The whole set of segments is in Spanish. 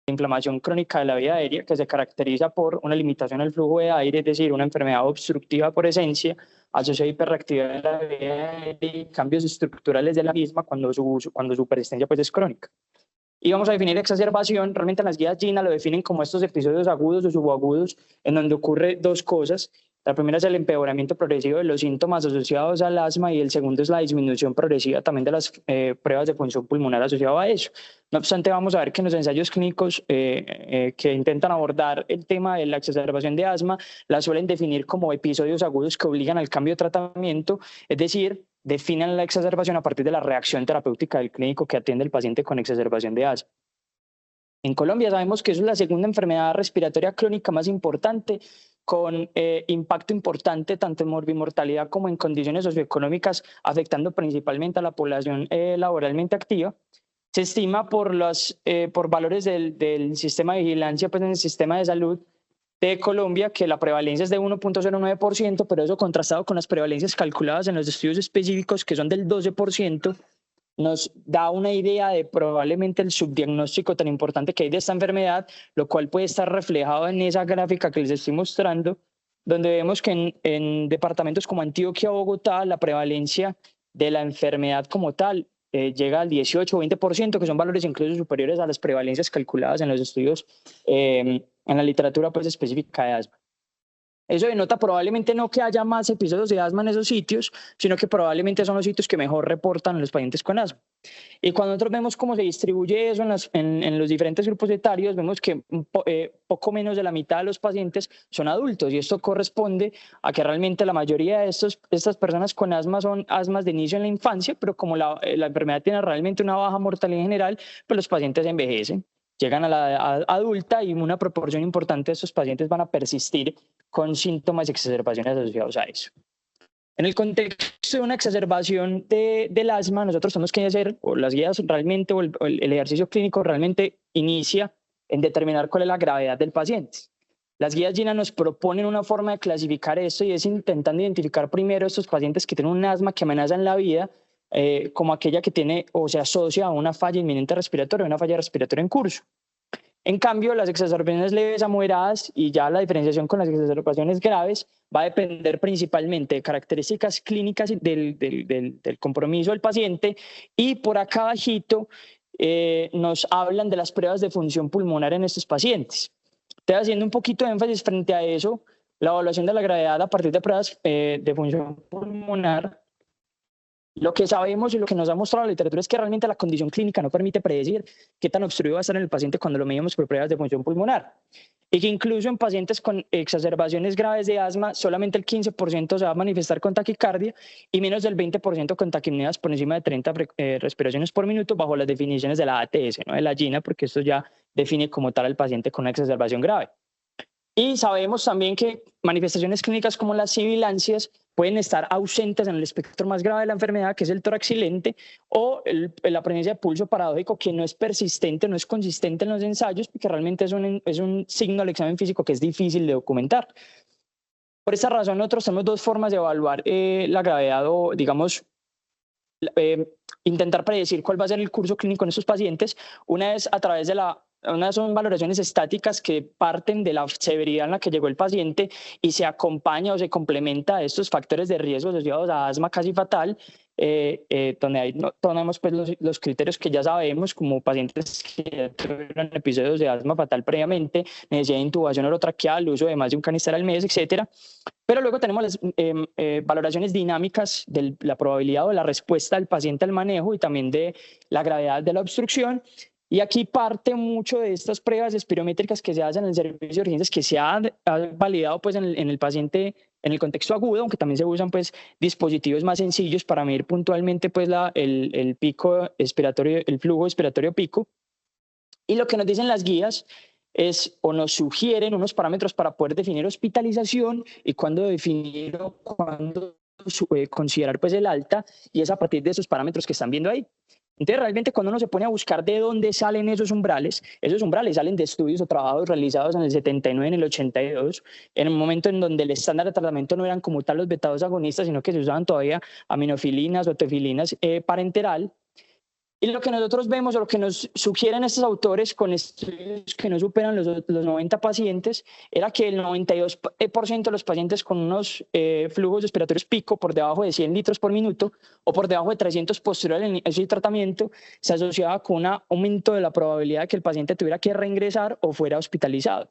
inflamación crónica de la vía aérea, que se caracteriza por una limitación al flujo de aire, es decir, una enfermedad obstructiva por esencia, asociada a hiperreactividad de la vía aérea y cambios estructurales de la misma cuando su persistencia pues, es crónica. Y vamos a definir exacerbación, realmente las guías GINA lo definen como estos episodios agudos o subagudos en donde ocurre dos cosas. La primera es el empeoramiento progresivo de los síntomas asociados al asma y el segundo es la disminución progresiva también de las pruebas de función pulmonar asociadas a eso. No obstante, vamos a ver que en los ensayos clínicos que intentan abordar el tema de la exacerbación de asma, la suelen definir como episodios agudos que obligan al cambio de tratamiento, es decir, definen la exacerbación a partir de la reacción terapéutica del clínico que atiende al paciente con exacerbación de asma. En Colombia sabemos que eso es la segunda enfermedad respiratoria crónica más importante, con impacto importante tanto en morbimortalidad como en condiciones socioeconómicas, afectando principalmente a la población laboralmente activa. Se estima por valores del sistema de vigilancia, pues en el sistema de salud de Colombia, que la prevalencia es de 1.09%, pero eso contrastado con las prevalencias calculadas en los estudios específicos, que son del 12%, nos da una idea de probablemente el subdiagnóstico tan importante que hay de esta enfermedad, lo cual puede estar reflejado en esa gráfica que les estoy mostrando, donde vemos que en departamentos como Antioquia o Bogotá, la prevalencia de la enfermedad como tal llega al 18 o 20%, que son valores incluso superiores a las prevalencias calculadas en los estudios, en la literatura pues, específica de asma. Eso denota probablemente no que haya más episodios de asma en esos sitios, sino que probablemente son los sitios que mejor reportan los pacientes con asma. Y cuando nosotros vemos cómo se distribuye eso en los diferentes grupos etarios, vemos que poco menos de la mitad de los pacientes son adultos, y esto corresponde a que realmente la mayoría de estas personas con asma son asmas de inicio en la infancia, pero como la enfermedad tiene realmente una baja mortalidad en general, pues los pacientes envejecen, llegan a la edad adulta y una proporción importante de estos pacientes van a persistir con síntomas y exacerbaciones asociados a eso. En el contexto de una exacerbación del asma, nosotros tenemos que hacer, o las guías realmente, o el ejercicio clínico realmente inicia en determinar cuál es la gravedad del paciente. Las guías GINA nos proponen una forma de clasificar esto y es intentando identificar primero estos pacientes que tienen un asma que amenazan la vida, como aquella que tiene o se asocia a una falla inminente respiratoria, una falla respiratoria en curso. En cambio, las exacerbaciones leves a moderadas y ya la diferenciación con las exacerbaciones graves va a depender principalmente de características clínicas del compromiso del paciente, y por acá abajito nos hablan de las pruebas de función pulmonar en estos pacientes. Estoy haciendo un poquito de énfasis frente a eso, la evaluación de la gravedad a partir de pruebas de función pulmonar. Lo que sabemos y lo que nos ha mostrado la literatura es que realmente la condición clínica no permite predecir qué tan obstruido va a estar en el paciente cuando lo medimos por pruebas de función pulmonar. Y que incluso en pacientes con exacerbaciones graves de asma, solamente el 15% se va a manifestar con taquicardia y menos del 20% con taquipneas por encima de 30 respiraciones por minuto, bajo las definiciones de la ATS, no de la GINA, porque esto ya define como tal al paciente con una exacerbación grave. Y sabemos también que manifestaciones clínicas como las sibilancias pueden estar ausentes en el espectro más grave de la enfermedad, que es el tórax silente, o la presencia de pulso paradójico, que no es persistente, no es consistente en los ensayos, porque realmente es un signo del examen físico que es difícil de documentar. Por esta razón, nosotros tenemos dos formas de evaluar la gravedad o, digamos, intentar predecir cuál va a ser el curso clínico en estos pacientes. Una es a través de unas son valoraciones estáticas que parten de la severidad en la que llegó el paciente y se acompaña o se complementa a estos factores de riesgo asociados a asma casi fatal, donde ahí tomamos pues, los criterios que ya sabemos, como pacientes que tuvieron episodios de asma fatal previamente, necesidad de intubación orotraqueal, uso de más de un canister al mes, etcétera. Pero luego tenemos las valoraciones dinámicas de la probabilidad o la respuesta del paciente al manejo y también de la gravedad de la obstrucción. Y aquí parte mucho de estas pruebas espirométricas que se hacen en el servicio de urgencias, que se ha validado pues, en el paciente en el contexto agudo, aunque también se usan pues, dispositivos más sencillos para medir puntualmente pues, el pico expiratorio, el flujo expiratorio pico. Y lo que nos dicen las guías es, o nos sugieren unos parámetros para poder definir hospitalización y cuándo definir o cuándo considerar pues, el alta, y es a partir de esos parámetros que están viendo ahí. Entonces, realmente cuando uno se pone a buscar de dónde salen esos umbrales salen de estudios o trabajos realizados en el 79, en el 82, en un momento en donde el estándar de tratamiento no eran como tal los beta-2 agonistas, sino que se usaban todavía aminofilinas o tefilinas parenteral. Y lo que nosotros vemos o lo que nos sugieren estos autores con estudios que no superan los 90 pacientes era que el 92% de los pacientes con unos flujos respiratorios pico por debajo de 100 litros por minuto o por debajo de 300 posterior al inicio del tratamiento se asociaba con un aumento de la probabilidad de que el paciente tuviera que reingresar o fuera hospitalizado.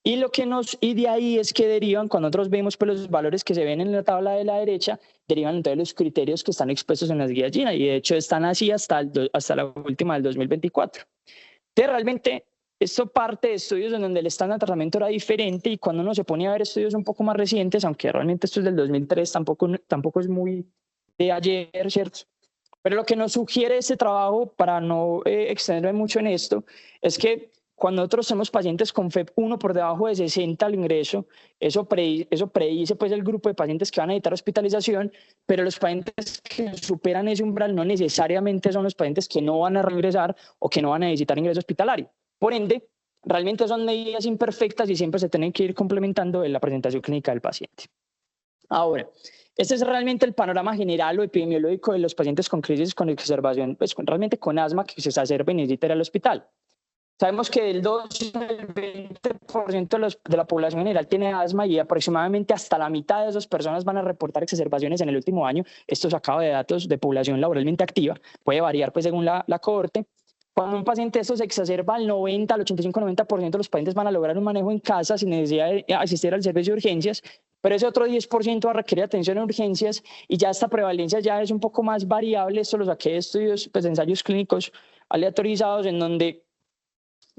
Y de ahí es que derivan, cuando nosotros vemos pues, los valores que se ven en la tabla de la derecha, derivan entonces los criterios que están expuestos en las guías GINA, y de hecho están así hasta la última del 2024. Entonces realmente esto parte de estudios en donde el estándar de tratamiento era diferente, y cuando uno se pone a ver estudios un poco más recientes, aunque realmente esto es del 2003, tampoco es muy de ayer, ¿cierto? Pero lo que nos sugiere este trabajo, para no extenderme mucho en esto, es que cuando nosotros tenemos pacientes con FEV1 por debajo de 60 al ingreso, eso predice pues, el grupo de pacientes que van a necesitar hospitalización, pero los pacientes que superan ese umbral no necesariamente son los pacientes que no van a reingresar o que no van a necesitar ingreso hospitalario. Por ende, realmente son medidas imperfectas y siempre se tienen que ir complementando en la presentación clínica del paciente. Ahora, este es realmente el panorama general o epidemiológico de los pacientes con crisis con exacerbación, pues realmente con asma que se exacerba y necesita ir al hospital. Sabemos que el 2 al 20% de la población general tiene asma, y aproximadamente hasta la mitad de esas personas van a reportar exacerbaciones en el último año. Esto sacado de datos de población laboralmente activa, puede variar pues, según la corte. Cuando un paciente de estos se exacerba, al 90, al 85-90% de los pacientes van a lograr un manejo en casa sin necesidad de asistir al servicio de urgencias, pero ese otro 10% va a requerir atención en urgencias, y ya esta prevalencia ya es un poco más variable. Esto lo saqué de estudios, pues, de ensayos clínicos aleatorizados, en donde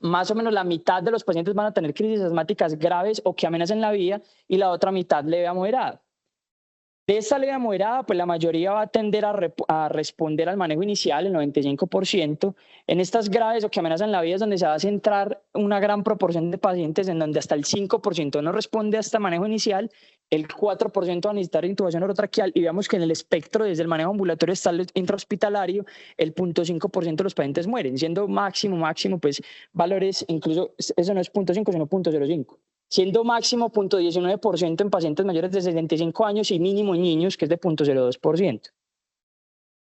más o menos la mitad de los pacientes van a tener crisis asmáticas graves o que amenacen la vida, y la otra mitad leve a moderada. De esta leve a moderada, pues la mayoría va a tender a responder al manejo inicial, el 95%. En estas graves o que amenazan la vida es donde se va a centrar una gran proporción de pacientes, en donde hasta el 5% no responde a este manejo inicial, el 4% va a necesitar intubación orotraqueal, y veamos que en el espectro desde el manejo ambulatorio hasta el intrahospitalario, el 0.5% de los pacientes mueren, siendo máximo, pues valores, incluso eso no es 0.5, sino 0.05. Siendo máximo 0.19% en pacientes mayores de 65 años y mínimo en niños, que es de 0.02%.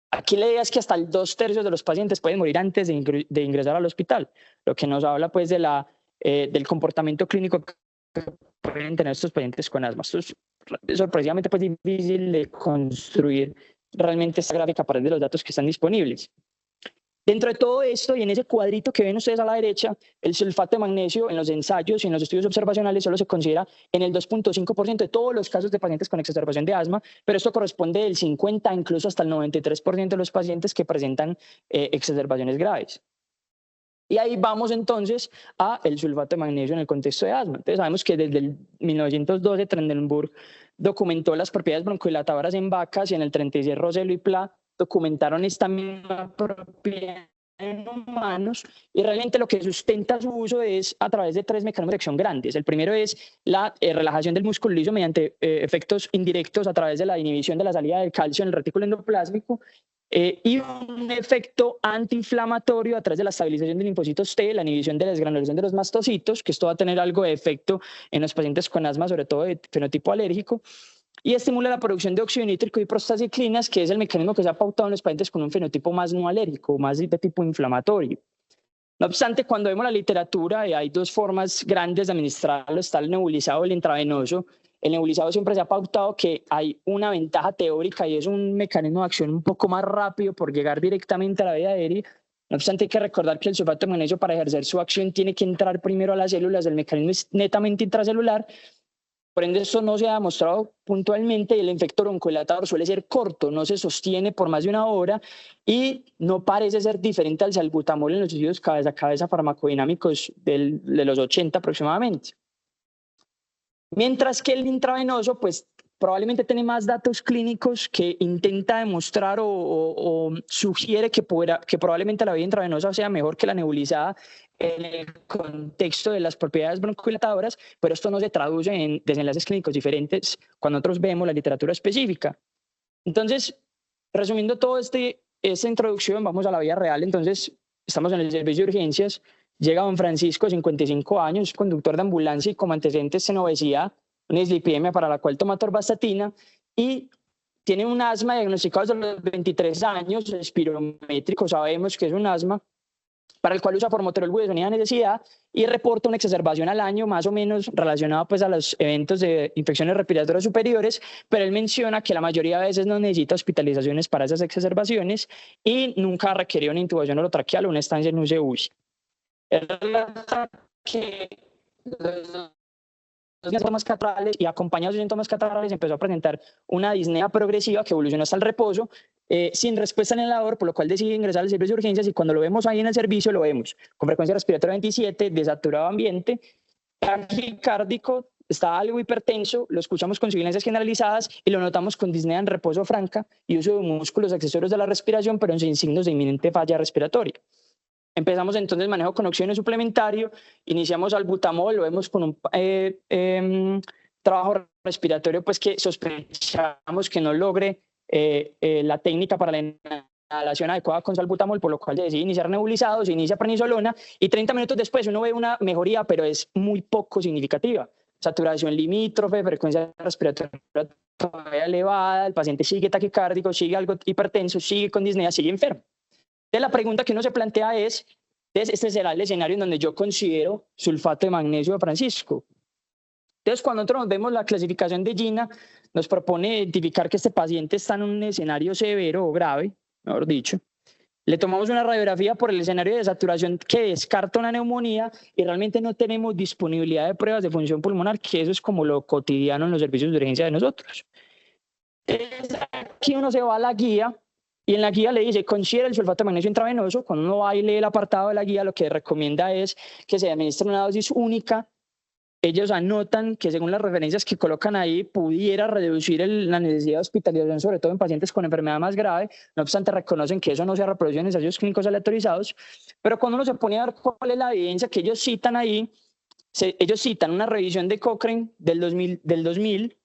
Aquí la idea es que hasta el 2/3 de los pacientes pueden morir antes de ingresar al hospital, lo que nos habla pues, del comportamiento clínico que pueden tener estos pacientes con asma. Esto es sorpresivamente pues, difícil de construir realmente esta gráfica a partir de los datos que están disponibles. Dentro de todo esto, y en ese cuadrito que ven ustedes a la derecha, el sulfato de magnesio en los ensayos y en los estudios observacionales solo se considera en el 2.5% de todos los casos de pacientes con exacerbación de asma, pero esto corresponde del 50, incluso hasta el 93% de los pacientes que presentan exacerbaciones graves. Y ahí vamos entonces a el sulfato de magnesio en el contexto de asma. Entonces sabemos que desde el 1912 Trendelenburg documentó las propiedades broncodilatadoras en vacas, y en el 36 Rosello y Pla documentaron esta misma propiedad en humanos, y realmente lo que sustenta su uso es a través de 3 mecanismos de acción grandes. El primero es la relajación del músculo liso mediante efectos indirectos a través de la inhibición de la salida del calcio en el retículo endoplásmico, y un efecto antiinflamatorio a través de la estabilización de linfocitos T, la inhibición de la desgranulación de los mastocitos, que esto va a tener algo de efecto en los pacientes con asma, sobre todo de fenotipo alérgico, y estimula la producción de óxido nítrico y prostaciclinas, que es el mecanismo que se ha pautado en los pacientes con un fenotipo más no alérgico, más de tipo inflamatorio. No obstante, cuando vemos la literatura, hay 2 formas grandes de administrarlo: está el nebulizado y el intravenoso. El nebulizado siempre se ha pautado que hay una ventaja teórica, y es un mecanismo de acción un poco más rápido por llegar directamente a la vía aérea. No obstante, hay que recordar que el sulfato de magnesio, para ejercer su acción, tiene que entrar primero a las células. El mecanismo es netamente intracelular. Por ende, esto no se ha demostrado puntualmente, y el efecto broncodilatador suele ser corto, no se sostiene por más de 1 hora, y no parece ser diferente al salbutamol en los estudios cabeza a cabeza farmacodinámicos de los 80 aproximadamente. Mientras que el intravenoso, pues probablemente tiene más datos clínicos que intenta demostrar o sugiere que probablemente la vía intravenosa sea mejor que la nebulizada en el contexto de las propiedades broncodilatadoras, pero esto no se traduce en desenlaces clínicos diferentes cuando nosotros vemos la literatura específica. Entonces, resumiendo todo esta introducción, vamos a la vida real. Entonces, estamos en el servicio de urgencias. Llega don Francisco, 55 años, conductor de ambulancia y como antecedentes en obesidad, una dislipidemia para la cual toma atorvastatina, y tiene un asma diagnosticado desde los 23 años, espirométrico, sabemos que es un asma, para el cual usa formoterol budesonida de necesidad y reporta una exacerbación al año más o menos relacionada pues a los eventos de infecciones respiratorias superiores, pero él menciona que la mayoría de veces no necesita hospitalizaciones para esas exacerbaciones y nunca ha requerido una intubación orotraqueal o una estancia en UCI. El que los síntomas catarrales y acompañados de síntomas catarrales empezó a presentar una disnea progresiva que evolucionó hasta el reposo sin respuesta en el labor, por lo cual decide ingresar al servicio de urgencias y cuando lo vemos ahí en el servicio lo vemos con frecuencia respiratoria 27, desaturado ambiente, taquicárdico, está algo hipertenso, lo escuchamos con sibilancias generalizadas y lo notamos con disnea en reposo franca y uso de músculos accesorios de la respiración, pero sin signos de inminente falla respiratoria. Empezamos entonces manejo con oxígeno suplementario, iniciamos albutamol, lo vemos con un trabajo respiratorio pues que sospechamos que no logre la técnica para la inhalación adecuada con salbutamol, por lo cual decide iniciar nebulizado, se inicia prednisolona y 30 minutos después uno ve una mejoría, pero es muy poco significativa. Saturación limítrofe, frecuencia respiratoria todavía elevada, el paciente sigue taquicárdico, sigue algo hipertenso, sigue con disnea, sigue enfermo. Entonces, la pregunta que uno se plantea es, este será el escenario en donde yo considero sulfato de magnesio de Francisco. Entonces, cuando nosotros nos vemos la clasificación de Gina, nos propone identificar que este paciente está en un escenario severo o grave, mejor dicho. Le tomamos una radiografía por el escenario de saturación que descarta una neumonía y realmente no tenemos disponibilidad de pruebas de función pulmonar, que eso es como lo cotidiano en los servicios de urgencia de nosotros. Entonces, aquí uno se va a la guía y en la guía le dice, considera el sulfato de magnesio intravenoso. Cuando uno va y lee el apartado de la guía, lo que recomienda es que se administre una dosis única. Ellos anotan que según las referencias que colocan ahí, pudiera reducir la necesidad de hospitalización, sobre todo en pacientes con enfermedad más grave. No obstante, reconocen que eso no se ha reproducido en ensayos clínicos aleatorizados. Pero cuando uno se pone a ver cuál es la evidencia que ellos citan ahí, ellos citan una revisión de Cochrane del 2000,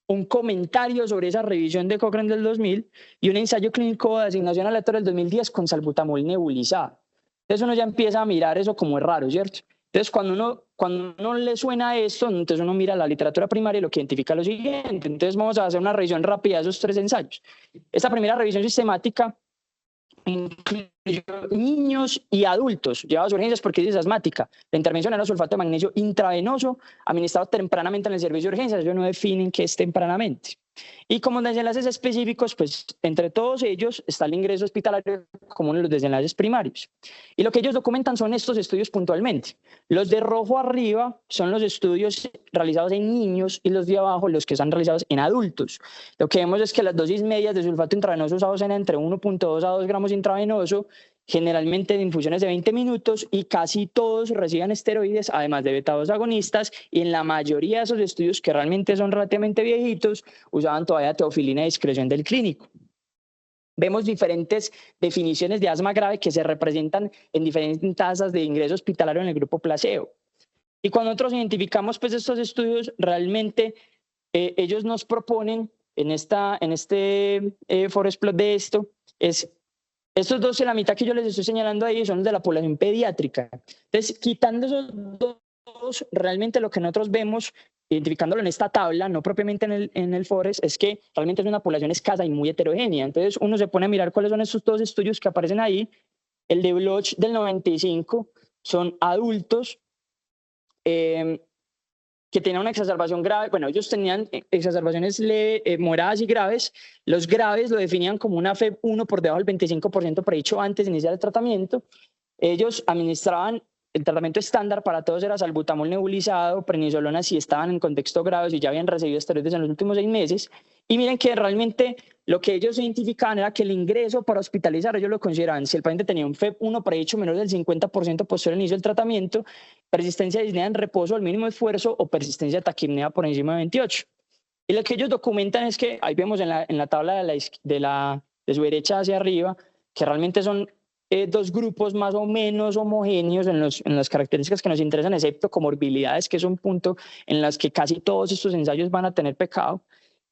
un comentario sobre esa revisión de Cochrane del 2000 y un ensayo clínico de asignación aleatoria del 2010 con salbutamol nebulizado. Entonces uno ya empieza a mirar eso como es raro, ¿cierto? Entonces cuando uno le suena esto, entonces uno mira la literatura primaria y lo que identifica lo siguiente. Entonces vamos a hacer una revisión rápida de esos 3 ensayos. Esta primera revisión sistemática incluyó niños y adultos llevados a urgencias por crisis asmática. La intervención era sulfato de magnesio intravenoso administrado tempranamente en el servicio de urgencias. Ellos no definen qué es tempranamente. Y como desenlaces específicos, pues entre todos ellos está el ingreso hospitalario como uno de los desenlaces primarios. Y lo que ellos documentan son estos estudios puntualmente. Los de rojo arriba son los estudios realizados en niños y los de abajo los que están realizados en adultos. Lo que vemos es que las dosis medias de sulfato intravenoso usados eran entre 1.2 a 2 gramos intravenoso, generalmente de infusiones de 20 minutos y casi todos reciben esteroides, además de beta-2 agonistas, y en la mayoría de esos estudios, que realmente son relativamente viejitos, usaban todavía teofilina a discreción del clínico. Vemos diferentes definiciones de asma grave que se representan en diferentes tasas de ingreso hospitalario en el grupo placebo. Y cuando nosotros identificamos pues estos estudios, realmente ellos nos proponen en este forest plot de esto, estos dos en la mitad que yo les estoy señalando ahí son los de la población pediátrica. Entonces, quitando esos dos, realmente lo que nosotros vemos, identificándolo en esta tabla, no propiamente en el Forest, es que realmente es una población escasa y muy heterogénea. Entonces, uno se pone a mirar cuáles son estos 2 estudios que aparecen ahí. El de Bloch del 95 son adultos que tenían una exacerbación grave. Bueno, ellos tenían exacerbaciones moderadas y graves. Los graves lo definían como una FEV1 por debajo del 25% predicho antes de iniciar el tratamiento. Ellos administraban el tratamiento estándar para todos, era salbutamol nebulizado, prednisolona si estaban en contexto grave, si ya habían recibido esteroides en los últimos 6 meses. Y miren que realmente lo que ellos identificaban era que el ingreso para hospitalizar, ellos lo consideraban, si el paciente tenía un FEV1 predicho menor del 50% posterior al inicio del tratamiento, persistencia de disnea en reposo al mínimo esfuerzo o persistencia de taquipnea por encima de 28. Y lo que ellos documentan es que, ahí vemos en la tabla de su derecha hacia arriba, que realmente son 2 grupos más o menos homogéneos en las características que nos interesan, excepto comorbilidades, que es un punto en las que casi todos estos ensayos van a tener pecado.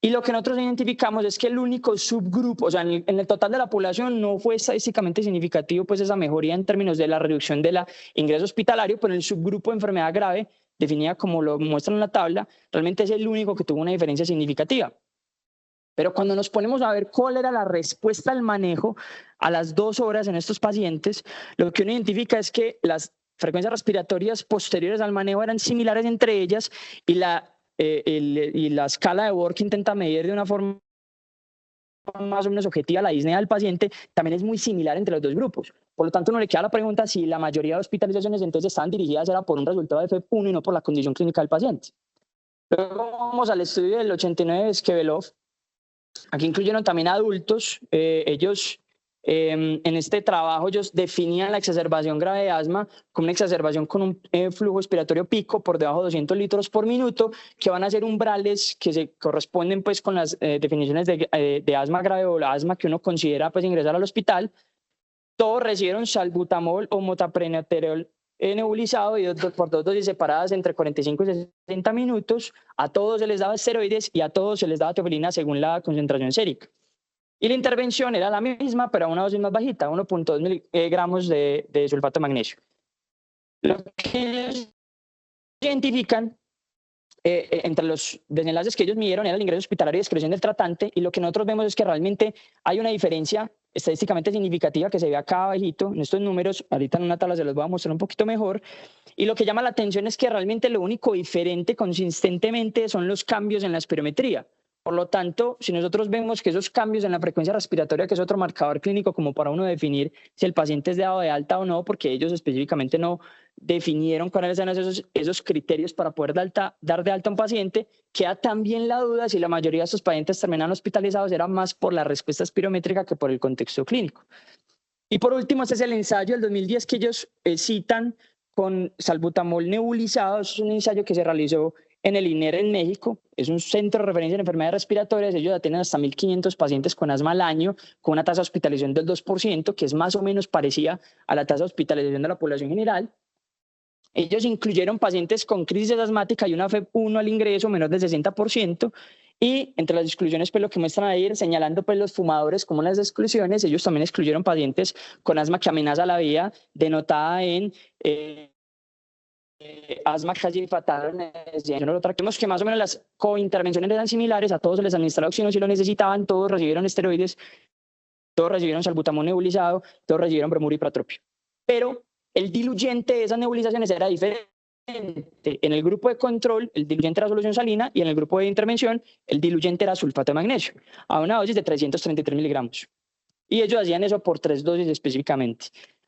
Y lo que nosotros identificamos es que el único subgrupo, o sea, en el total de la población no fue estadísticamente significativo pues esa mejoría en términos de la reducción del ingreso hospitalario, pero el subgrupo de enfermedad grave, definida como lo muestran en la tabla, realmente es el único que tuvo una diferencia significativa. Pero cuando nos ponemos a ver cuál era la respuesta al manejo a las 2 horas en estos pacientes, lo que uno identifica es que las frecuencias respiratorias posteriores al manejo eran similares entre ellas y la escala de Borg que intenta medir de una forma más o menos objetiva la disnea del paciente también es muy similar entre los dos grupos. Por lo tanto, uno le queda la pregunta si la mayoría de hospitalizaciones entonces estaban dirigidas era por un resultado de FEV1 y no por la condición clínica del paciente. Luego vamos al estudio del 89 de Esquevelov. Aquí incluyeron también adultos. Ellos, en este trabajo, ellos definían la exacerbación grave de asma como una exacerbación con un flujo expiratorio pico por debajo de 200 litros por minuto, que van a ser umbrales que se corresponden pues con las definiciones de asma grave o la asma que uno considera pues ingresar al hospital. Todos recibieron salbutamol o motaprenaterol nebulizado y por 2 dosis separadas entre 45 y 60 minutos. A todos se les daba esteroides y a todos se les daba teofilina según la concentración sérica. Y la intervención era la misma, pero a una dosis más bajita, 1.2 miligramos de sulfato de magnesio. Lo que ellos identifican entre los desenlaces que ellos midieron era el ingreso hospitalario y excreción del tratante, y lo que nosotros vemos es que realmente hay una diferencia estadísticamente significativa que se ve acá abajito en estos números. Ahorita en una tabla se los voy a mostrar un poquito mejor, y lo que llama la atención es que realmente lo único diferente consistentemente son los cambios en la espirometría. Por lo tanto, si nosotros vemos que esos cambios en la frecuencia respiratoria, que es otro marcador clínico como para uno definir si el paciente es dado de alta o no, porque ellos específicamente no definieron cuáles eran esos criterios para poder dar de alta a un paciente, queda también la duda si la mayoría de estos pacientes terminan hospitalizados era más por la respuesta espirométrica que por el contexto clínico. Y por último, este es el ensayo del 2010 que ellos citan con salbutamol nebulizado. Es un ensayo que se realizó en el INER en México. Es un centro de referencia en enfermedades respiratorias. Ellos atienden hasta 1.500 pacientes con asma al año, con una tasa de hospitalización del 2%, que es más o menos parecida a la tasa de hospitalización de la población general. Ellos incluyeron pacientes con crisis asmática y una FEV1 al ingreso menor del 60%, y entre las exclusiones, pues lo que muestran ahí, señalando pues los fumadores como las exclusiones, ellos también excluyeron pacientes con asma que amenaza la vida, denotada en asma casi fatal. Vemos que más o menos las cointervenciones eran similares, a todos se les administraba oxígeno si lo necesitaban, todos recibieron esteroides, todos recibieron salbutamol nebulizado, todos recibieron bromuro y pratropio. Pero el diluyente de esas nebulizaciones era diferente. En el grupo de control, el diluyente era solución salina, y en el grupo de intervención, el diluyente era sulfato de magnesio, a una dosis de 333 miligramos. Y ellos hacían eso por 3 dosis específicamente.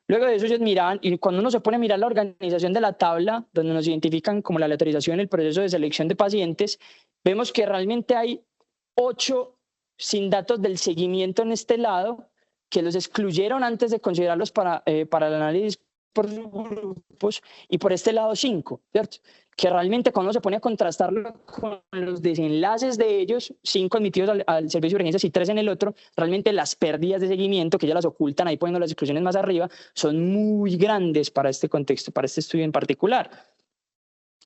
Luego de eso ellos miraban, y cuando uno se pone a mirar la organización de la tabla, donde nos identifican como la aleatorización, el proceso de selección de pacientes, vemos que realmente hay 8 sin datos del seguimiento en este lado, que los excluyeron antes de considerarlos para el análisis por grupos, y por este lado 5, ¿cierto? Que realmente cuando se pone a contrastarlo con los desenlaces de ellos, 5 admitidos al servicio de urgencias y 3 en el otro, realmente las pérdidas de seguimiento, que ya las ocultan ahí poniendo las exclusiones más arriba, son muy grandes para este contexto, para este estudio en particular.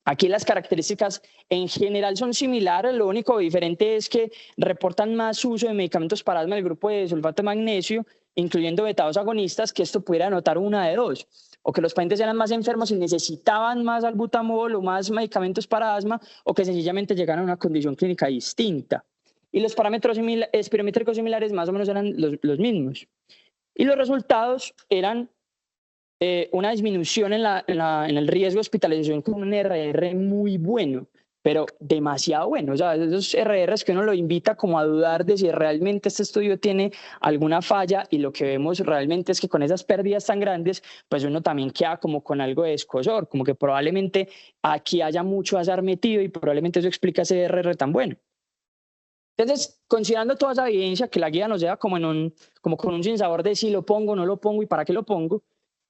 Aquí las características en general son similares, lo único diferente es que reportan más uso de medicamentos para asma en el grupo de sulfato de magnesio, incluyendo beta-2 agonistas, que esto pudiera anotar una de dos, o que los pacientes eran más enfermos y necesitaban más albutamol o más medicamentos para asma, o que sencillamente llegaron a una condición clínica distinta. Y los parámetros espirométricos similares más o menos eran los mismos. Y los resultados eran una disminución en el riesgo de hospitalización con un RR muy bueno, pero demasiado bueno. O sea, esos RRs que uno lo invita como a dudar de si realmente este estudio tiene alguna falla, y lo que vemos realmente es que con esas pérdidas tan grandes, pues uno también queda como con algo de escozor, como que probablemente aquí haya mucho azar metido y probablemente eso explica ese RR tan bueno. Entonces, considerando toda esa evidencia, que la guía nos lleva como con un sinsabor de si lo pongo, no lo pongo y para qué lo pongo,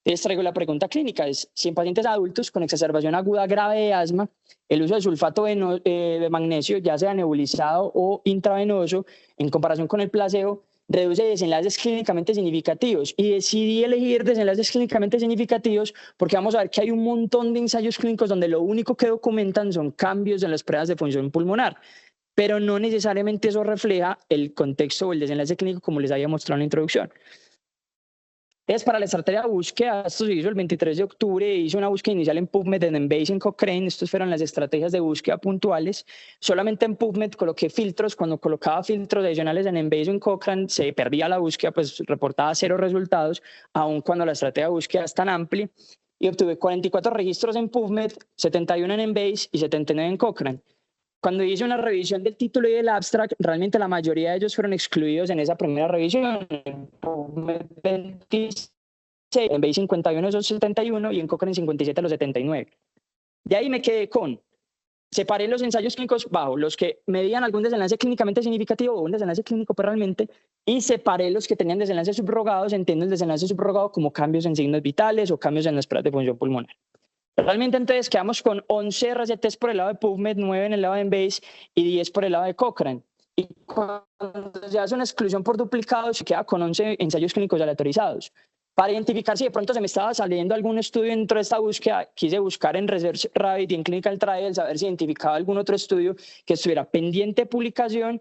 les traigo la pregunta clínica. Es si en pacientes adultos con exacerbación aguda grave de asma, el uso de sulfato de magnesio, ya sea nebulizado o intravenoso, en comparación con el placebo, reduce desenlaces clínicamente significativos. Y decidí elegir desenlaces clínicamente significativos porque vamos a ver que hay un montón de ensayos clínicos donde lo único que documentan son cambios en las pruebas de función pulmonar, pero no necesariamente eso refleja el contexto o el desenlace clínico como les había mostrado en la introducción. Entonces, para la estrategia de búsqueda, esto se hizo el 23 de octubre, hizo una búsqueda inicial en PubMed, en Embase, en Cochrane. Estas fueron las estrategias de búsqueda puntuales. Solamente en PubMed coloqué filtros. Cuando colocaba filtros adicionales en Embase o en Cochrane, se perdía la búsqueda, pues reportaba 0 resultados, aun cuando la estrategia de búsqueda es tan amplia. Y obtuve 44 registros en PubMed, 71 en Embase y 79 en Cochrane. Cuando hice una revisión del título y del abstract, realmente la mayoría de ellos fueron excluidos en esa primera revisión. En PubMed 26, en Embase 51 de esos 71 y en Cochrane 57 de los 79. De ahí me quedé con, separé los ensayos clínicos bajo los que medían algún desenlace clínicamente significativo o un desenlace clínico pues, realmente, y separé los que tenían desenlaces subrogados, entiendo el desenlace subrogado como cambios en signos vitales o cambios en las pruebas de función pulmonar. Realmente entonces quedamos con 11 RCTs por el lado de PubMed, 9 en el lado de Embase y 10 por el lado de Cochrane. Y cuando se hace una exclusión por duplicado, se queda con 11 ensayos clínicos aleatorizados. Para identificar si de pronto se me estaba saliendo algún estudio dentro de esta búsqueda, quise buscar en Research Rabbit y en Clinical Trials a ver si identificaba algún otro estudio que estuviera pendiente de publicación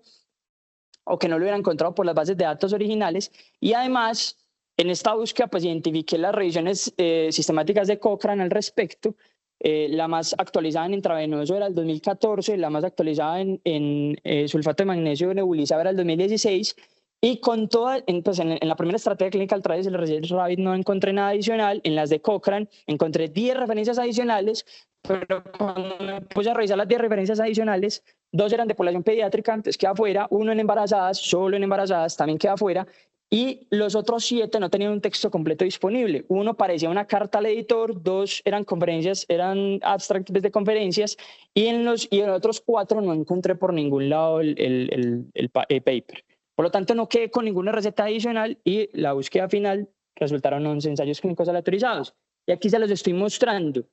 o que no lo hubiera encontrado por las bases de datos originales. Y además, en esta búsqueda, pues identifiqué las revisiones sistemáticas de Cochrane al respecto. La más actualizada en intravenoso era el 2014, la más actualizada en sulfato de magnesio nebulizado era el 2016. Y con toda, pues en la primera estrategia Clinical Trials, el Research Rabbit no encontré nada adicional. En las de Cochrane encontré 10 referencias adicionales, pero cuando me puse a revisar las 10 referencias adicionales, 2 eran de población pediátrica, entonces queda fuera, 1 en embarazadas, solo en embarazadas, también queda fuera, y los otros 7 no tenían un texto completo disponible. 1 parecía una carta al editor, 2 eran conferencias, eran abstracts de conferencias, y en los otros 4 no encontré por ningún lado el paper. Por lo tanto, no quedé con ninguna receta adicional y la búsqueda final resultaron 11 ensayos clínicos aleatorizados. Y aquí se los estoy mostrando.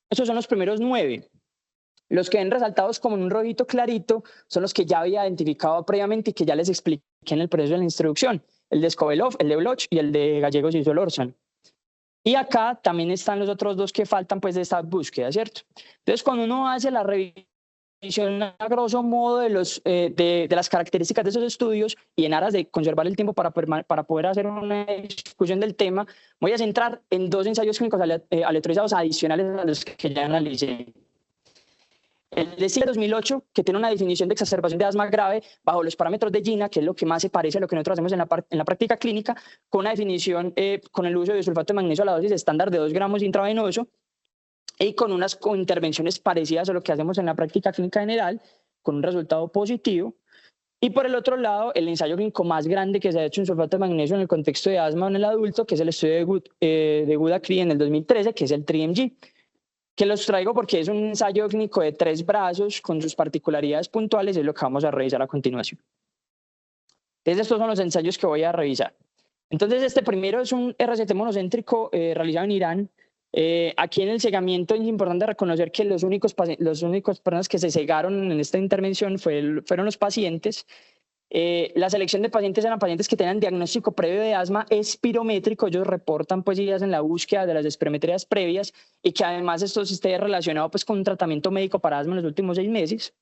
Esos son los primeros 9. Los que ven resaltados como en un rojito clarito son los que ya había identificado previamente y que ya les expliqué en el proceso de la introducción. El de Skovelov, el de Bloch y el de Gallegos y Solórzano. Y acá también están los otros 2 que faltan pues de esta búsqueda, ¿cierto? Entonces, cuando uno hace la revisión a grosso modo de las características de esos estudios y en aras de conservar el tiempo para poder hacer una discusión del tema, voy a centrar en 2 ensayos clínicos aleatorizados adicionales a los que ya analicé. El de CIE 2008, que tiene una definición de exacerbación de asma grave bajo los parámetros de GINA, que es lo que más se parece a lo que nosotros hacemos en la práctica clínica, con una definición con el uso de sulfato de magnesio a la dosis estándar de 2 gramos intravenoso, y con unas intervenciones parecidas a lo que hacemos en la práctica clínica general, con un resultado positivo. Y por el otro lado, el ensayo clínico más grande que se ha hecho en sulfato de magnesio en el contexto de asma en el adulto, que es el estudio de Good-Acri en el 2013, que es el TRIMG, que los traigo porque es un ensayo clínico de 3 brazos con sus particularidades puntuales, y es lo que vamos a revisar a continuación. Entonces, estos son los ensayos que voy a revisar. Entonces, este primero es un RCT monocéntrico realizado en Irán. Aquí en el cegamiento es importante reconocer que los únicos personas que se cegaron en esta intervención fueron los pacientes. La selección de pacientes eran pacientes que tenían diagnóstico previo de asma espirométrico. Ellos reportan pues ideas en la búsqueda de las espirometrías previas y que además esto esté relacionado pues con un tratamiento médico para asma en los últimos 6 meses.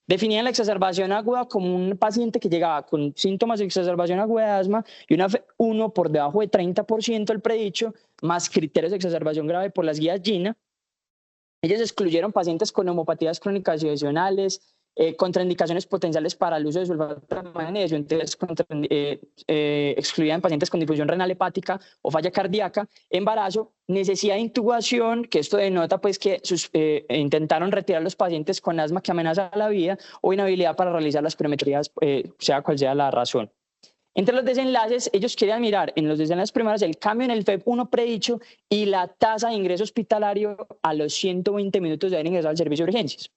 Definían la exacerbación aguda como un paciente que llegaba con síntomas de exacerbación aguda de asma y una F1 por debajo de 30% del predicho, más criterios de exacerbación grave por las guías GINA. Ellos excluyeron pacientes con neumopatías crónicas y adicionales, contraindicaciones potenciales para el uso de sulfato de magnesio. Entonces, excluían pacientes con difusión renal hepática o falla cardíaca, embarazo, necesidad de intubación, que esto denota pues que intentaron retirar los pacientes con asma que amenaza la vida, o inhabilidad para realizar las espirometrías, sea cual sea la razón. Entre los desenlaces, ellos querían mirar en los desenlaces primarios el cambio en el FEV1 predicho y la tasa de ingreso hospitalario a los 120 minutos de haber ingresado al servicio de urgencias.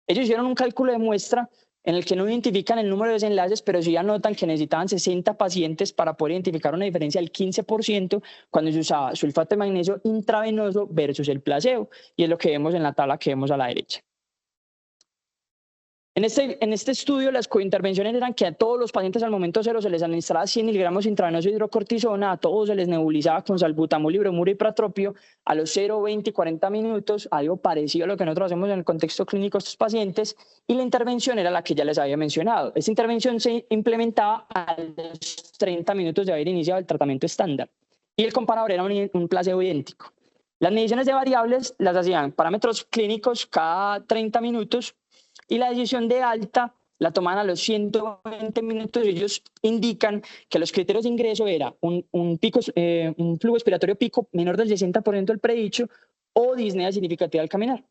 Ellos hicieron un cálculo de muestra en el que no identifican el número de desenlaces, pero sí anotan que necesitaban 60 pacientes para poder identificar una diferencia del 15% cuando se usaba sulfato de magnesio intravenoso versus el placebo, y es lo que vemos en la tabla que vemos a la derecha. En este estudio, las cointervenciones eran que a todos los pacientes al momento cero se les administraba 100 miligramos intravenoso de hidrocortisona, a todos se les nebulizaba con salbutamol, ibromuro y pratropio a los 0, 20 y 40 minutos, algo parecido a lo que nosotros hacemos en el contexto clínico de estos pacientes, y la intervención era la que ya les había mencionado. Esta intervención se implementaba a los 30 minutos de haber iniciado el tratamiento estándar. y el comparador era un placebo idéntico. Las mediciones de variables las hacían parámetros clínicos cada 30 minutos y la decisión de alta la tomaban a los 120 minutos y ellos indican que los criterios de ingreso era un flujo expiratorio pico menor del 60% del predicho o disnea significativa al caminar.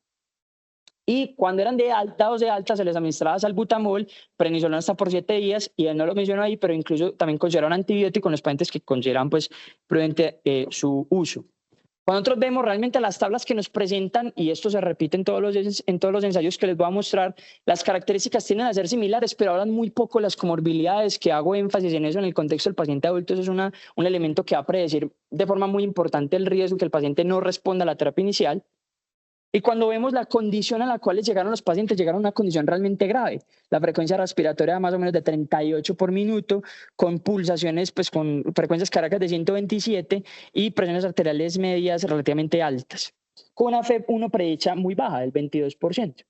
Y cuando eran de alta o de alta se les administraba salbutamol, prednisolona hasta por 7 días, y él no lo mencionó ahí, pero incluso también consideraron antibiótico en los pacientes que consideran pues prudente su uso. Cuando nosotros vemos realmente las tablas que nos presentan, y esto se repite en todos los ensayos que les voy a mostrar, las características tienden a ser similares, pero hablan muy poco de las comorbilidades, que hago énfasis en eso en el contexto del paciente adulto. Eso es un elemento que va a predecir de forma muy importante el riesgo que el paciente no responda a la terapia inicial. Y cuando vemos la condición a la cual llegaron los pacientes, llegaron a una condición realmente grave. La frecuencia respiratoria más o menos de 38 por minuto, con pulsaciones, pues con frecuencias cardíacas de 127 y presiones arteriales medias relativamente altas, con una FEV1 predicha muy baja, del 22%.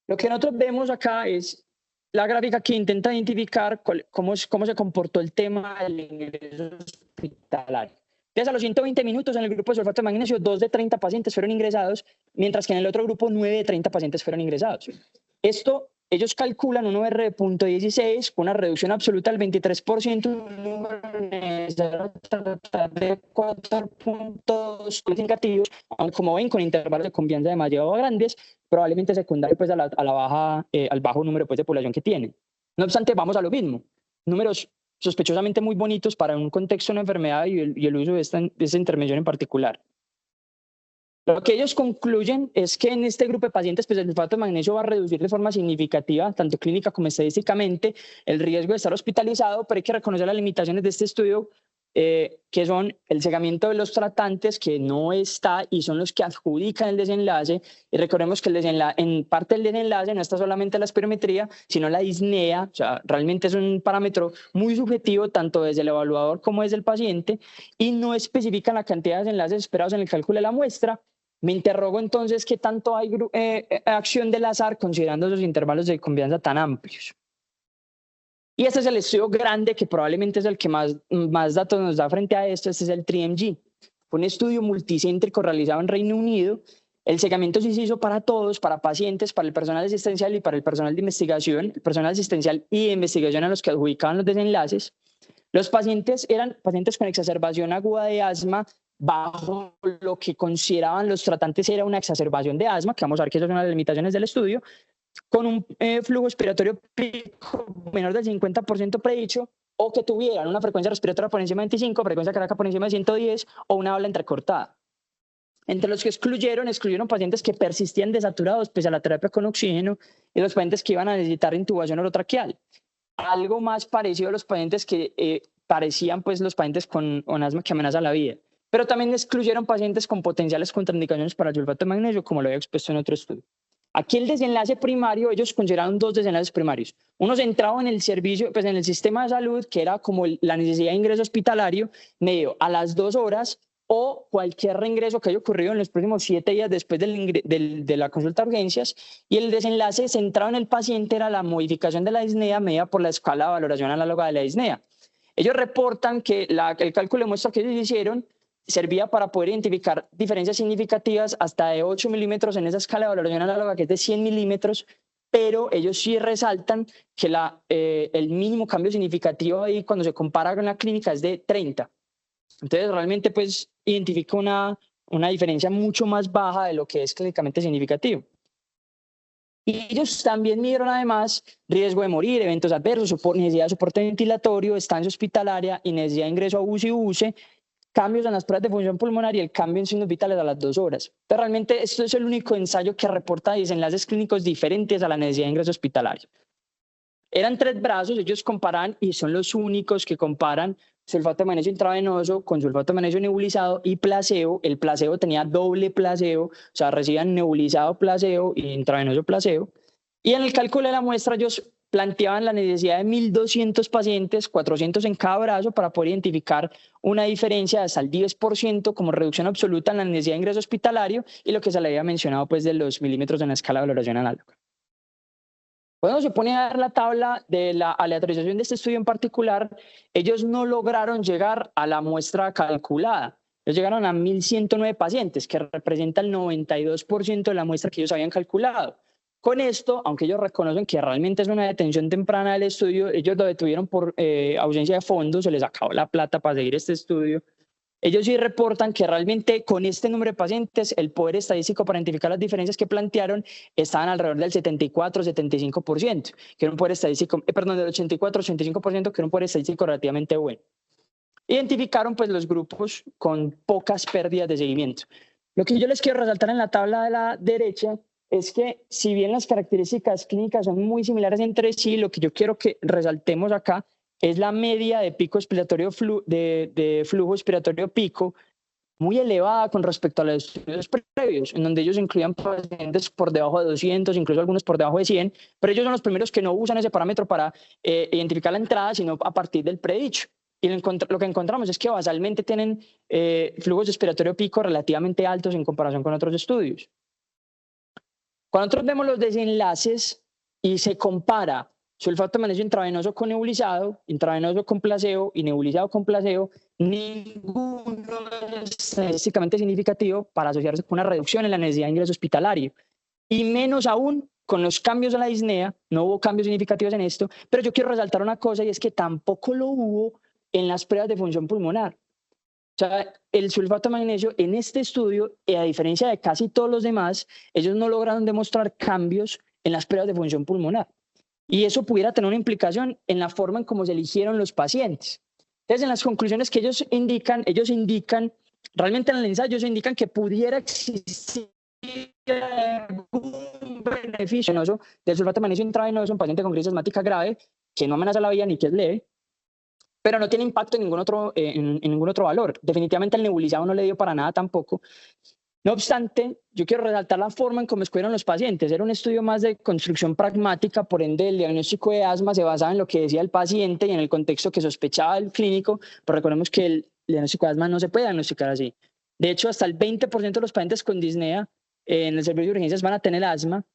Lo que nosotros vemos acá es la gráfica que intenta identificar cómo se comportó el tema del ingreso hospitalario. Entonces, a los 120 minutos en el grupo de sulfato de magnesio, 2 de 30 pacientes fueron ingresados, mientras que en el otro grupo 9 de 30 pacientes fueron ingresados. Esto, ellos calculan un OR de 0.16 con una reducción absoluta del 23%, un número de 4 puntos significativos, como ven, con intervalos de confianza demasiado grandes, probablemente secundario pues, al bajo número pues, de población que tienen. No obstante, vamos a lo mismo. Números sospechosamente muy bonitos para un contexto de una enfermedad y el uso de esta intervención en particular. Lo que ellos concluyen es que en este grupo de pacientes pues, el sulfato de magnesio va a reducir de forma significativa, tanto clínica como estadísticamente, el riesgo de estar hospitalizado, pero hay que reconocer las limitaciones de este estudio, que son el cegamiento de los tratantes, que no está, y son los que adjudican el desenlace. Y recordemos que en parte del desenlace no está solamente la espirometría, sino la disnea. O sea, realmente es un parámetro muy subjetivo, tanto desde el evaluador como desde el paciente, y no especifican la cantidad de desenlaces esperados en el cálculo de la muestra. Me interrogo entonces qué tanto hay acción del azar considerando esos intervalos de confianza tan amplios. Y este es el estudio grande que probablemente es el que más datos nos da frente a esto. Este es el TRIMG. Fue un estudio multicéntrico realizado en Reino Unido. El segmento sí se hizo para todos, para pacientes, para el personal asistencial y para el personal de investigación. El personal asistencial y de investigación a los que adjudicaban los desenlaces. Los pacientes eran pacientes con exacerbación aguda de asma, bajo lo que consideraban los tratantes era una exacerbación de asma, que vamos a ver que esas son las limitaciones del estudio, con un flujo expiratorio pico menor del 50% predicho, o que tuvieran una frecuencia respiratoria por encima de 25, frecuencia cardíaca por encima de 110 o una habla entrecortada. Entre los que excluyeron pacientes que persistían desaturados pese a la terapia con oxígeno y los pacientes que iban a necesitar intubación orotraqueal. Algo más parecido a los pacientes que parecían pues los pacientes con asma que amenaza la vida. Pero también excluyeron pacientes con potenciales contraindicaciones para el sulfato de magnesio, como lo había expuesto en otro estudio. Aquí el desenlace primario, ellos consideraron 2 desenlaces primarios. Uno centrado en el servicio, pues en el sistema de salud, que era como la necesidad de ingreso hospitalario, medio a las 2 horas, o cualquier reingreso que haya ocurrido en los próximos 7 días después de la consulta de urgencias. Y el desenlace centrado en el paciente era la modificación de la disnea medida por la escala de valoración análoga de la disnea. Ellos reportan que el cálculo de muestra que ellos hicieron servía para poder identificar diferencias significativas hasta de 8 milímetros en esa escala de valoración análoga, que es de 100 milímetros, pero ellos sí resaltan que el mínimo cambio significativo ahí cuando se compara con la clínica es de 30. Entonces realmente pues identifica una diferencia mucho más baja de lo que es clínicamente significativo. Y ellos también midieron además riesgo de morir, eventos adversos, necesidad de soporte ventilatorio, estancia hospitalaria y necesidad de ingreso a UCI y UCE, cambios en las pruebas de función pulmonar y el cambio en signos vitales a las 2 horas. Pero realmente esto es el único ensayo que reporta desenlaces clínicos diferentes a la necesidad de ingreso hospitalario. Eran 3 brazos, ellos comparan y son los únicos que comparan sulfato de magnesio intravenoso con sulfato de magnesio nebulizado y placebo. El placebo tenía doble placebo, o sea, recibían nebulizado placebo y intravenoso placebo. Y en el cálculo de la muestra ellos planteaban la necesidad de 1.200 pacientes, 400 en cada brazo, para poder identificar una diferencia de hasta el 10% como reducción absoluta en la necesidad de ingreso hospitalario y lo que se le había mencionado pues de los milímetros en la escala de valoración análoga. Cuando se pone a ver la tabla de la aleatorización de este estudio en particular, ellos no lograron llegar a la muestra calculada. Ellos llegaron a 1.109 pacientes, que representa el 92% de la muestra que ellos habían calculado. Con esto, aunque ellos reconocen que realmente es una detención temprana del estudio, ellos lo detuvieron por ausencia de fondos, se les acabó la plata para seguir este estudio. Ellos sí reportan que realmente con este número de pacientes el poder estadístico para identificar las diferencias que plantearon estaban alrededor del 74-75%, que era un poder estadístico, perdón, del 84-85%, que era un poder estadístico relativamente bueno. Identificaron pues los grupos con pocas pérdidas de seguimiento. Lo que yo les quiero resaltar en la tabla de la derecha es que si bien las características clínicas son muy similares entre sí, lo que yo quiero que resaltemos acá es la media de pico expiratorio de flujo expiratorio pico muy elevada con respecto a los estudios previos, en donde ellos incluían pacientes por debajo de 200, incluso algunos por debajo de 100, pero ellos son los primeros que no usan ese parámetro para identificar la entrada, sino a partir del predicho. Y lo que encontramos es que basalmente tienen flujos expiratorio pico relativamente altos en comparación con otros estudios. Cuando nosotros vemos los desenlaces y se compara sulfato de magnesio intravenoso con nebulizado, intravenoso con placebo y nebulizado con placebo, ninguno es estadísticamente significativo para asociarse con una reducción en la necesidad de ingreso hospitalario. Y menos aún con los cambios de la disnea, no hubo cambios significativos en esto, pero yo quiero resaltar una cosa y es que tampoco lo hubo en las pruebas de función pulmonar. O sea, el sulfato de magnesio en este estudio, a diferencia de casi todos los demás, ellos no lograron demostrar cambios en las pruebas de función pulmonar. Y eso pudiera tener una implicación en la forma en cómo se eligieron los pacientes. Entonces, en las conclusiones que ellos indican, realmente en el ensayo, ellos indican que pudiera existir algún beneficio del sulfato de magnesio intravenoso en un paciente con crisis asmática grave, que no amenaza la vida ni que es leve, pero no tiene impacto en ningún otro valor. Definitivamente el nebulizado no le dio para nada tampoco. No obstante, yo quiero resaltar la forma en cómo escogieron los pacientes. Era un estudio más de construcción pragmática, por ende el diagnóstico de asma se basaba en lo que decía el paciente y en el contexto que sospechaba el clínico, pero recordemos que el diagnóstico de asma no se puede diagnosticar así. De hecho, hasta el 20% de los pacientes con disnea en el servicio de urgencias van a tener asma,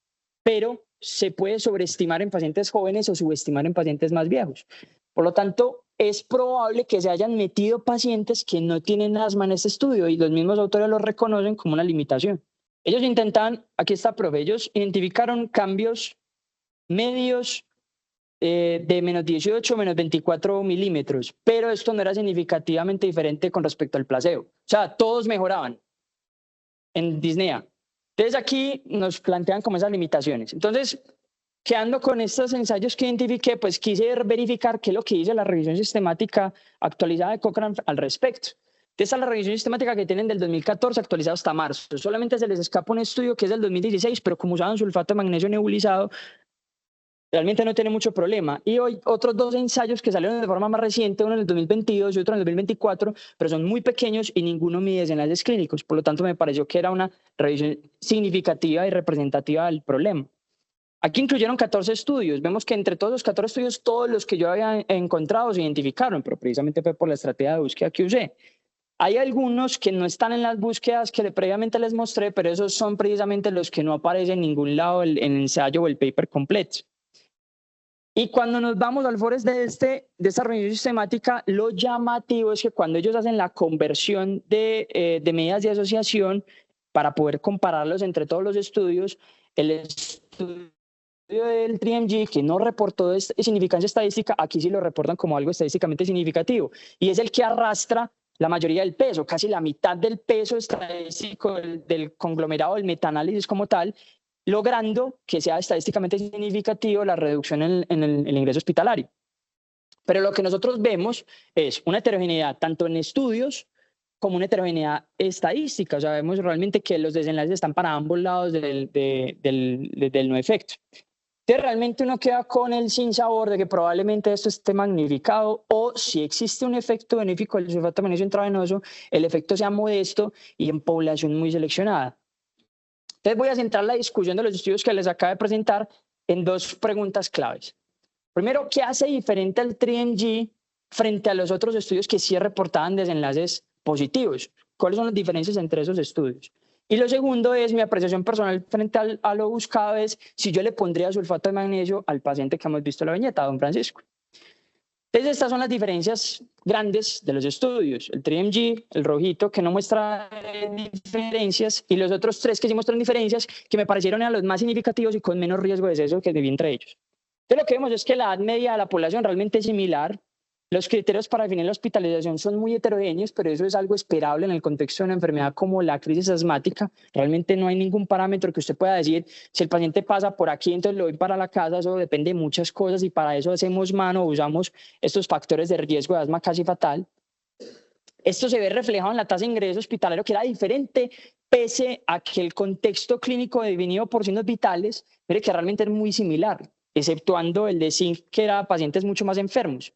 pero se puede sobreestimar en pacientes jóvenes o subestimar en pacientes más viejos. Por lo tanto, es probable que se hayan metido pacientes que no tienen asma en este estudio y los mismos autores lo reconocen como una limitación. Ellos intentaban, aquí está, profe, ellos identificaron cambios medios de menos 18, menos 24 milímetros, pero esto no era significativamente diferente con respecto al placebo. O sea, todos mejoraban en disnea. Entonces aquí nos plantean como esas limitaciones. Entonces, quedando con estos ensayos que identifiqué, pues quise verificar qué es lo que dice la revisión sistemática actualizada de Cochrane al respecto. Esta es la revisión sistemática que tienen del 2014 actualizada hasta marzo. Solamente se les escapa un estudio que es del 2016, pero como usaban sulfato de magnesio nebulizado, realmente no tiene mucho problema. Y hoy otros dos ensayos que salieron de forma más reciente, uno en el 2022 y otro en el 2024, pero son muy pequeños y ninguno mide desenlaces clínicos. Por lo tanto, me pareció que era una revisión significativa y representativa del problema. Aquí incluyeron 14 estudios. Vemos que entre todos los 14 estudios, todos los que yo había encontrado se identificaron, pero precisamente fue por la estrategia de búsqueda que usé. Hay algunos que no están en las búsquedas que previamente les mostré, pero esos son precisamente los que no aparecen en ningún lado en el ensayo o el paper completo. Y cuando nos vamos al forest de esta revisión sistemática, lo llamativo es que cuando ellos hacen la conversión de medidas de asociación para poder compararlos entre todos los estudios, el estudio del TRIMG, que no reportó significancia estadística, aquí sí lo reportan como algo estadísticamente significativo, y es el que arrastra la mayoría del peso, casi la mitad del peso estadístico del conglomerado del metaanálisis como tal, logrando que sea estadísticamente significativo la reducción en el ingreso hospitalario. Pero lo que nosotros vemos es una heterogeneidad tanto en estudios como una heterogeneidad estadística. O sea, vemos realmente que los desenlaces están para ambos lados del no efecto. Entonces realmente uno queda con el sinsabor de que probablemente esto esté magnificado, o si existe un efecto benéfico del sulfato de magnesio intravenoso, el efecto sea modesto y en población muy seleccionada. Entonces voy a centrar la discusión de los estudios que les acabo de presentar en dos preguntas claves. Primero, ¿qué hace diferente al TRIMG frente a los otros estudios que sí reportaban desenlaces positivos? ¿Cuáles son las diferencias entre esos estudios? Y lo segundo es mi apreciación personal frente a lo buscado es si yo le pondría sulfato de magnesio al paciente que hemos visto en la viñeta, don Francisco. Entonces, estas son las diferencias grandes de los estudios. El TRIMG, el rojito, que no muestra diferencias, y los otros tres que sí muestran diferencias, que me parecieron eran los más significativos y con menos riesgo de deceso que había entre ellos. Entonces, lo que vemos es que la edad media de la población realmente es similar. Los criterios para definir la hospitalización son muy heterogéneos, pero eso es algo esperable en el contexto de una enfermedad como la crisis asmática. Realmente no hay ningún parámetro que usted pueda decir, si el paciente pasa por aquí, entonces lo voy para la casa. Eso depende de muchas cosas y para eso hacemos mano, usamos estos factores de riesgo de asma casi fatal. Esto se ve reflejado en la tasa de ingreso hospitalario, que era diferente, pese a que el contexto clínico definido por signos vitales, mire que realmente es muy similar, exceptuando el de zinc, que era pacientes mucho más enfermos.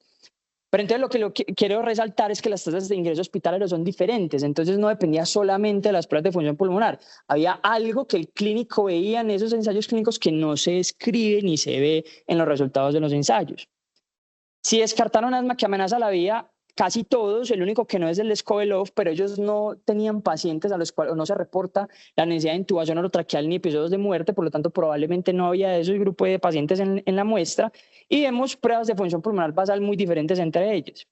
Pero entonces lo que quiero resaltar es que las tasas de ingreso hospitalario son diferentes, entonces no dependía solamente de las pruebas de función pulmonar, había algo que el clínico veía en esos ensayos clínicos que no se escribe ni se ve en los resultados de los ensayos. Si descartaron asma que amenaza la vida, casi todos, el único que no es el de Skovelov, pero ellos no tenían pacientes a los cuales no se reporta la necesidad de intubación orotraqueal ni episodios de muerte, por lo tanto probablemente no había ese grupo de pacientes en la muestra, y vemos pruebas de función pulmonar basal muy diferentes entre ellos.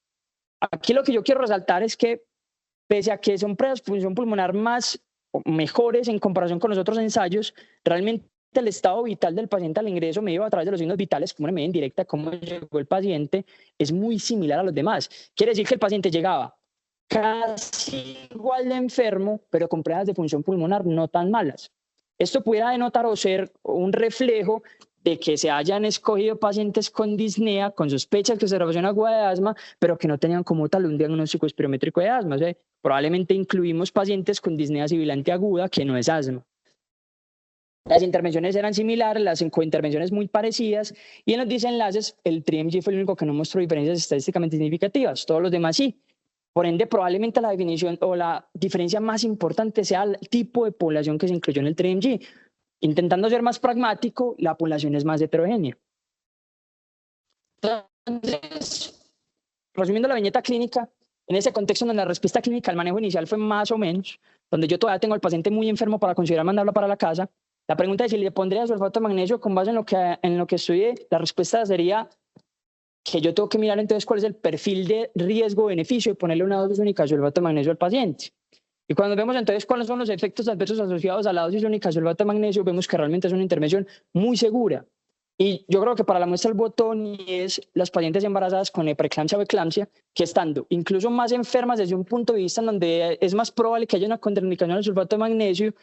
Aquí lo que yo quiero resaltar es que pese a que son pruebas de función pulmonar mejores en comparación con los otros ensayos, realmente el estado vital del paciente al ingreso medido a través de los signos vitales, como una medida indirecta, cómo llegó el paciente, es muy similar a los demás. Quiere decir que el paciente llegaba casi igual de enfermo, pero con pruebas de función pulmonar no tan malas. Esto pudiera denotar o ser un reflejo de que se hayan escogido pacientes con disnea, con sospechas de exacerbación aguda de asma, pero que no tenían como tal un diagnóstico espirométrico de asma. O sea, probablemente incluimos pacientes con disnea sibilante aguda, que no es asma. Las intervenciones eran similares, las cointervenciones muy parecidas, y en los desenlaces el TRIMG fue el único que no mostró diferencias estadísticamente significativas, todos los demás sí. Por ende, probablemente la definición o la diferencia más importante sea el tipo de población que se incluyó en el TRIMG. Intentando ser más pragmático, la población es más heterogénea. Entonces, resumiendo la viñeta clínica, en ese contexto donde la respuesta clínica al manejo inicial fue más o menos, donde yo todavía tengo al paciente muy enfermo para considerar mandarlo para la casa, la pregunta es si le pondría sulfato de magnesio con base en lo que estudié. La respuesta sería que yo tengo que mirar entonces cuál es el perfil de riesgo-beneficio y ponerle una dosis única de sulfato de magnesio al paciente. Y cuando vemos entonces cuáles son los efectos adversos asociados a la dosis única de sulfato de magnesio, vemos que realmente es una intervención muy segura. Y yo creo que para la muestra el botón es las pacientes embarazadas con preeclampsia o eclampsia, que estando incluso más enfermas desde un punto de vista en donde es más probable que haya una contraindicación al sulfato de magnesio,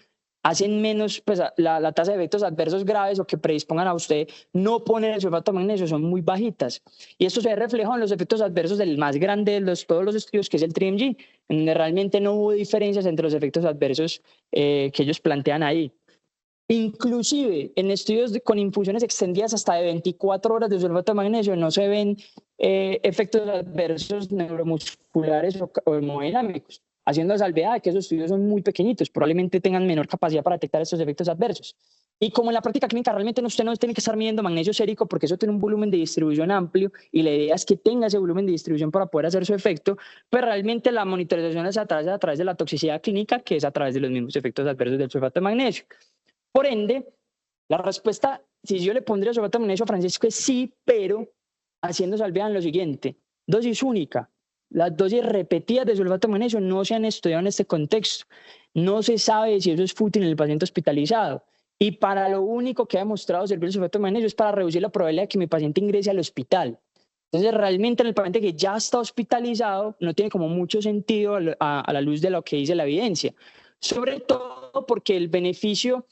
hacen menos, pues, la tasa de efectos adversos graves o que predispongan a usted no poner el sulfato de magnesio son muy bajitas. Y esto se ve reflejado en los efectos adversos del más grande de todos los estudios, que es el TRIMG, en donde realmente no hubo diferencias entre los efectos adversos que ellos plantean ahí. Inclusive en estudios con infusiones extendidas hasta de 24 horas de sulfato de magnesio no se ven efectos adversos neuromusculares o hemodinámicos, haciendo salvedad de que esos estudios son muy pequeñitos, probablemente tengan menor capacidad para detectar estos efectos adversos. Y como en la práctica clínica realmente usted no tiene que estar midiendo magnesio sérico porque eso tiene un volumen de distribución amplio y la idea es que tenga ese volumen de distribución para poder hacer su efecto, pero realmente la monitorización es a través de la toxicidad clínica, que es a través de los mismos efectos adversos del sulfato de magnesio. Por ende, la respuesta, si yo le pondría sulfato de magnesio a Francisco, es sí, pero haciendo salvedad en lo siguiente: dosis única. Las dosis repetidas de sulfato de magnesio no se han estudiado en este contexto. No se sabe si eso es fútil en el paciente hospitalizado. Y para lo único que ha demostrado servir el sulfato de magnesio es para reducir la probabilidad de que mi paciente ingrese al hospital. Entonces, realmente en el paciente que ya está hospitalizado no tiene como mucho sentido a la luz de lo que dice la evidencia. Sobre todo porque el beneficio,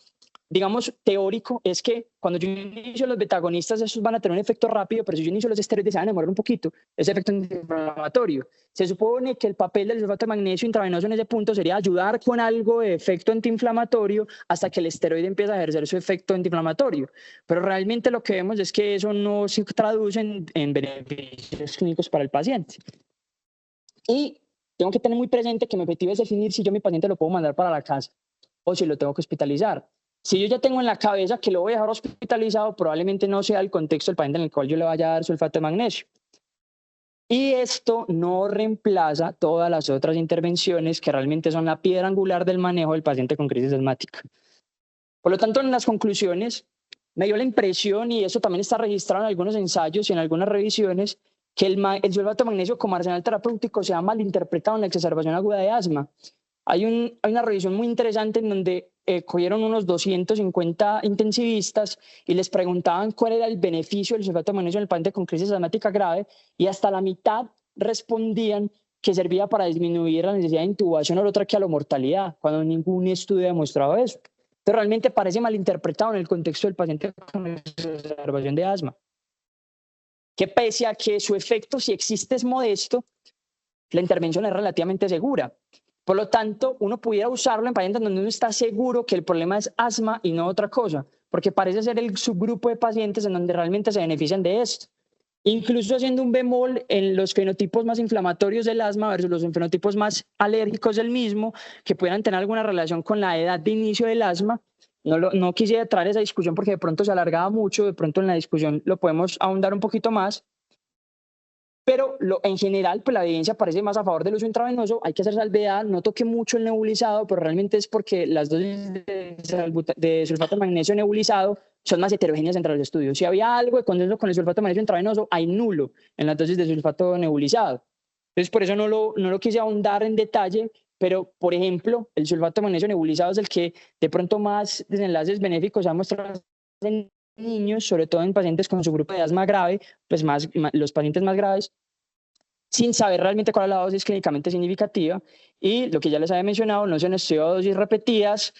digamos, teórico es que cuando yo inicio los betagonistas, esos van a tener un efecto rápido, pero si yo inicio los esteroides se van a demorar un poquito, ese efecto antiinflamatorio. Se supone que el papel del sulfato de magnesio intravenoso en ese punto sería ayudar con algo de efecto antiinflamatorio hasta que el esteroide empieza a ejercer su efecto antiinflamatorio. Pero realmente lo que vemos es que eso no se traduce en beneficios clínicos para el paciente. Y tengo que tener muy presente que mi objetivo es definir si yo a mi paciente lo puedo mandar para la casa o si lo tengo que hospitalizar. Si yo ya tengo en la cabeza que lo voy a dejar hospitalizado, probablemente no sea el contexto del paciente en el cual yo le vaya a dar sulfato de magnesio. Y esto no reemplaza todas las otras intervenciones que realmente son la piedra angular del manejo del paciente con crisis asmática. Por lo tanto, en las conclusiones, me dio la impresión, y eso también está registrado en algunos ensayos y en algunas revisiones, que el sulfato de magnesio como arsenal terapéutico se ha malinterpretado en la exacerbación aguda de asma. Hay una revisión muy interesante en donde cogieron unos 250 intensivistas y les preguntaban cuál era el beneficio del sulfato de magnesio en el paciente con crisis asmática grave, y hasta la mitad respondían que servía para disminuir la necesidad de intubación orotraqueal o mortalidad, cuando ningún estudio ha demostrado eso. Entonces, realmente parece malinterpretado en el contexto del paciente con exacerbación de asma, que pese a que su efecto, si existe, es modesto, la intervención es relativamente segura. Por lo tanto, uno pudiera usarlo en pacientes donde uno está seguro que el problema es asma y no otra cosa, porque parece ser el subgrupo de pacientes en donde realmente se benefician de esto. Incluso haciendo un bemol en los fenotipos más inflamatorios del asma versus los fenotipos más alérgicos del mismo, que pudieran tener alguna relación con la edad de inicio del asma. No quisiera traer esa discusión porque de pronto se alargaba mucho, de pronto en la discusión lo podemos ahondar un poquito más, pero en general, pues la evidencia parece más a favor del uso intravenoso. Hay que hacer salvedad, no toque mucho el nebulizado, pero realmente es porque las dosis de sulfato de magnesio nebulizado son más heterogéneas entre los estudios. Si había algo de consenso con el sulfato de magnesio intravenoso, hay nulo en las dosis de sulfato nebulizado. Entonces, por eso no lo quise ahondar en detalle, pero, por ejemplo, el sulfato de magnesio nebulizado es el que de pronto más desenlaces benéficos ha mostrado en niños, sobre todo en pacientes con su grupo de asma grave, pues los pacientes más graves, sin saber realmente cuál es la dosis clínicamente significativa. Y lo que ya les había mencionado, no se han estudiado dosis repetidas.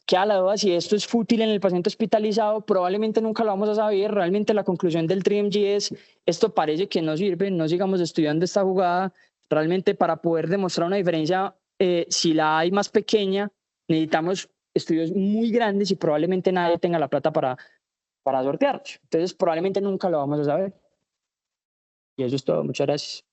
Queda la duda si esto es fútil en el paciente hospitalizado, probablemente nunca lo vamos a saber. Realmente la conclusión del TRIMG es, esto parece que no sirve, no sigamos estudiando esta jugada. Realmente para poder demostrar una diferencia, si la hay más pequeña, necesitamos estudios muy grandes y probablemente nadie tenga la plata para sortearlos. Entonces probablemente nunca lo vamos a saber. Y eso es todo, muchas gracias.